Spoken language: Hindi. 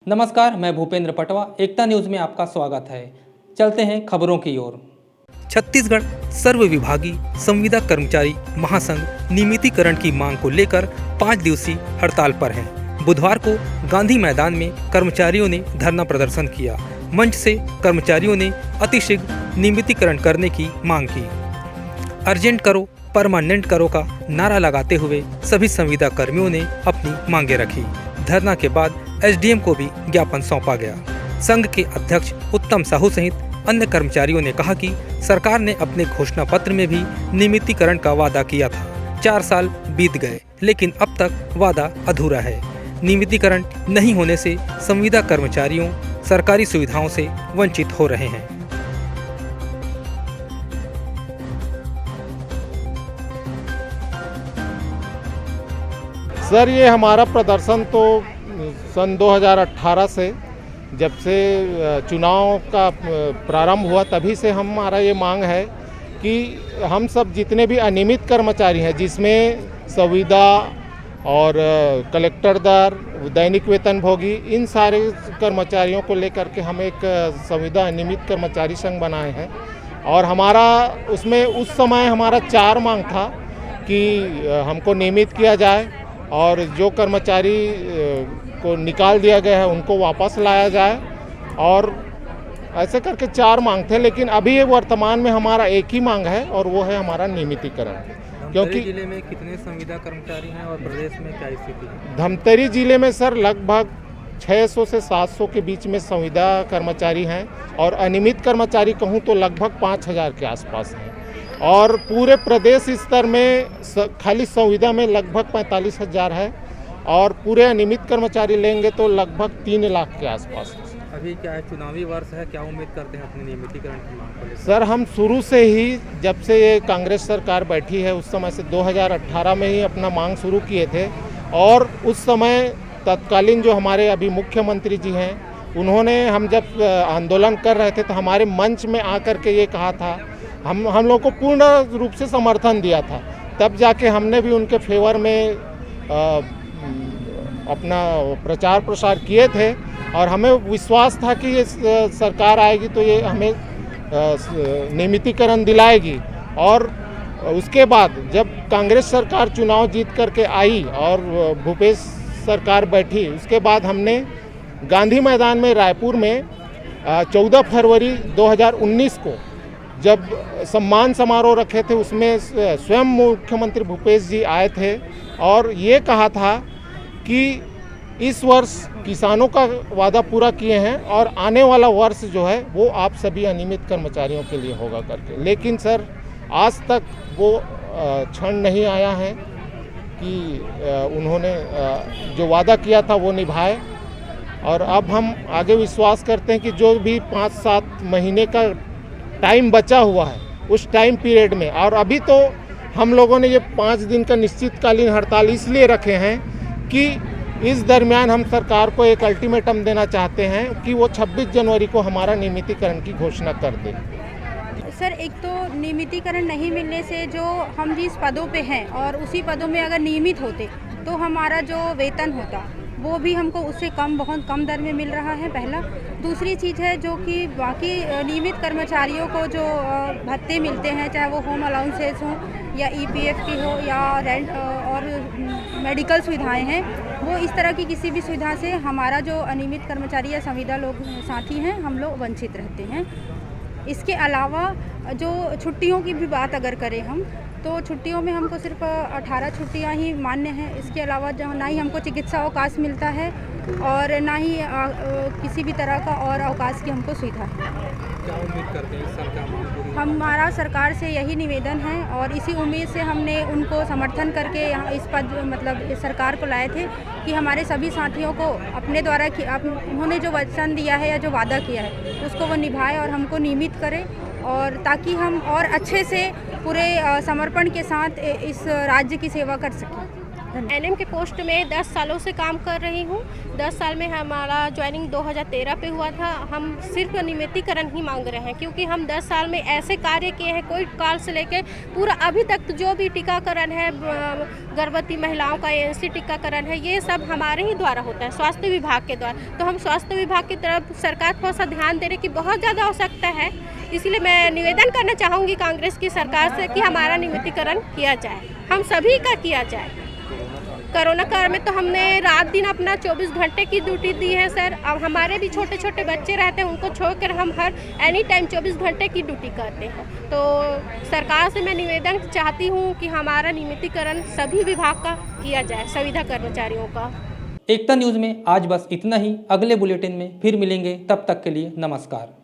नमस्कार, मैं भूपेंद्र पटवा। एकता न्यूज में आपका स्वागत है। चलते हैं खबरों की ओर। छत्तीसगढ़ सर्व विभागीय संविदा कर्मचारी महासंघ नियमितीकरण की मांग को लेकर 5 दिवसीय हड़ताल पर है। बुधवार को गांधी मैदान में कर्मचारियों ने धरना प्रदर्शन किया। मंच से कर्मचारियों ने अतिशीघ्र नियमितीकरण करने की मांग की। अर्जेंट करो, परमानेंट करो का नारा लगाते हुए सभी संविदा कर्मियों ने अपनी मांगे रखी। धरना के बाद एसडीएम को भी ज्ञापन सौंपा गया। संघ के अध्यक्ष उत्तम साहू सहित अन्य कर्मचारियों ने कहा कि सरकार ने अपने घोषणा पत्र में भी नियमितीकरण का वादा किया था। 4 साल बीत गए, लेकिन अब तक वादा अधूरा है। नियमितीकरण नहीं होने से संविदा कर्मचारियों सरकारी सुविधाओं से वंचित हो रहे हैं। सर, ये हमारा प्रदर्शन तो सन 2018 से जब से चुनाव का प्रारंभ हुआ तभी से हमारा ये मांग है कि हम सब जितने भी अनियमित कर्मचारी हैं, जिसमें संविदा और कलेक्टर दर, दैनिक वेतनभोगी, इन सारे कर्मचारियों को लेकर के हम एक संविदा अनियमित कर्मचारी संघ बनाए हैं। और हमारा उसमें उस समय हमारा 4 मांग था कि हमको नियमित किया जाए और जो कर्मचारी को निकाल दिया गया है उनको वापस लाया जाए, और ऐसे करके 4 मांग थे। लेकिन अभी वर्तमान में हमारा एक ही मांग है और वो है हमारा नियमितीकरण। क्योंकि जिले में कितने संविदा कर्मचारी हैं और प्रदेश में क्या स्थिति है? धमतरी जिले में सर लगभग 600 से 700 के बीच में संविदा कर्मचारी हैं और अनियमित कर्मचारी कहूँ तो लगभग 5000 के आसपास हैं। और पूरे प्रदेश स्तर में खाली संविदा में लगभग 45,000 है और पूरे अनियमित कर्मचारी लेंगे तो लगभग 3 लाख के आसपास है। अभी क्या है, चुनावी वर्ष है, क्या उम्मीद करते हैं अपने नियमितीकरण की मांग को लेकर? सर, हम शुरू से ही जब से ये कांग्रेस सरकार बैठी है उस समय से 2018 में ही अपना मांग शुरू किए थे। और उस समय तत्कालीन जो हमारे अभी मुख्यमंत्री जी हैं, उन्होंने हम जब आंदोलन कर रहे थे तो हमारे मंच में आकर के ये कहा था, हम लोग को पूर्ण रूप से समर्थन दिया था। तब जाके हमने भी उनके फेवर में अपना प्रचार प्रसार किए थे और हमें विश्वास था कि ये सरकार आएगी तो ये हमें नियमितीकरण दिलाएगी। और उसके बाद जब कांग्रेस सरकार चुनाव जीत करके आई और भूपेश सरकार बैठी, उसके बाद हमने गांधी मैदान में रायपुर में 14 फरवरी 2019 को जब सम्मान समारोह रखे थे, उसमें स्वयं मुख्यमंत्री भूपेश जी आए थे और ये कहा था कि इस वर्ष किसानों का वादा पूरा किए हैं और आने वाला वर्ष जो है वो आप सभी अनियमित कर्मचारियों के लिए होगा करके। लेकिन सर, आज तक वो क्षण नहीं आया है कि उन्होंने जो वादा किया था वो निभाए। और अब हम आगे विश्वास करते हैं कि जो भी 5-7 महीने का टाइम बचा हुआ है उस टाइम पीरियड में, और अभी तो हम लोगों ने ये 5 दिन का निश्चितकालीन हड़ताल इसलिए रखे हैं कि इस दरमियान हम सरकार को एक अल्टीमेटम देना चाहते हैं कि वो 26 जनवरी को हमारा नियमितीकरण की घोषणा कर दे। सर, एक तो नियमितीकरण नहीं मिलने से जो हम जिस पदों पे हैं और उसी पदों में अगर नियमित होते तो हमारा जो वेतन होता वो भी हमको उससे बहुत कम दर में मिल रहा है, पहला। दूसरी चीज़ है जो कि बाकी नियमित कर्मचारियों को जो भत्ते मिलते हैं, चाहे वो होम अलाउंसेस हों या ईपीएफ की हो या रेंट और मेडिकल सुविधाएं हैं, वो इस तरह की किसी भी सुविधा से हमारा जो अनियमित कर्मचारी या संविदा लोग साथी हैं, हम लोग वंचित रहते हैं। इसके अलावा जो छुट्टियों की भी बात अगर करें हम, तो छुट्टियों में हमको सिर्फ 18 छुट्टियां ही मान्य हैं। इसके अलावा जहाँ ना ही हमको चिकित्सा अवकाश मिलता है और ना ही किसी भी तरह का और अवकाश की हमको सुविधा है। क्या उम्मीद करते हैं सरकार? हमारा सरकार से यही निवेदन है और इसी उम्मीद से हमने उनको समर्थन करके यहाँ इस पद मतलब सरकार को लाए थे कि हमारे सभी साथियों को अपने द्वारा उन्होंने जो वचन दिया है या जो वादा किया है उसको वो निभाए और हमको नियमित करें, और ताकि हम और अच्छे से पूरे समर्पण के साथ इस राज्य की सेवा कर सकें। एनएम के पोस्ट में 10 सालों से काम कर रही हूँ। 10 साल में हमारा ज्वाइनिंग 2013 पे हुआ था। हम सिर्फ नियमितीकरण ही मांग रहे हैं, क्योंकि हम 10 साल में ऐसे कार्य किए हैं, कोविड काल से लेकर पूरा अभी तक जो भी टीकाकरण है, गर्भवती महिलाओं का ANC टीकाकरण है, ये सब हमारे ही द्वारा होता है, स्वास्थ्य विभाग के द्वारा। तो हम स्वास्थ्य विभाग की तरफ सरकार थोड़ा सा ध्यान देने की बहुत ज़्यादा आवश्यकता है। इसलिए मैं निवेदन करना चाहूँगी कांग्रेस की सरकार से कि हमारा नियमितीकरण किया जाए, हम सभी का किया जाए। कोरोना काल में तो हमने रात दिन अपना 24 घंटे की ड्यूटी दी है सर। अब हमारे भी छोटे छोटे बच्चे रहते हैं, उनको छोड़कर हम हर एनी टाइम 24 घंटे की ड्यूटी करते हैं। तो सरकार से मैं निवेदन चाहती हूँ कि हमारा नियमितीकरण सभी विभाग का किया जाए, संविदा कर्मचारियों का। एकता न्यूज़ में आज बस इतना ही। अगले बुलेटिन में फिर मिलेंगे, तब तक के लिए नमस्कार।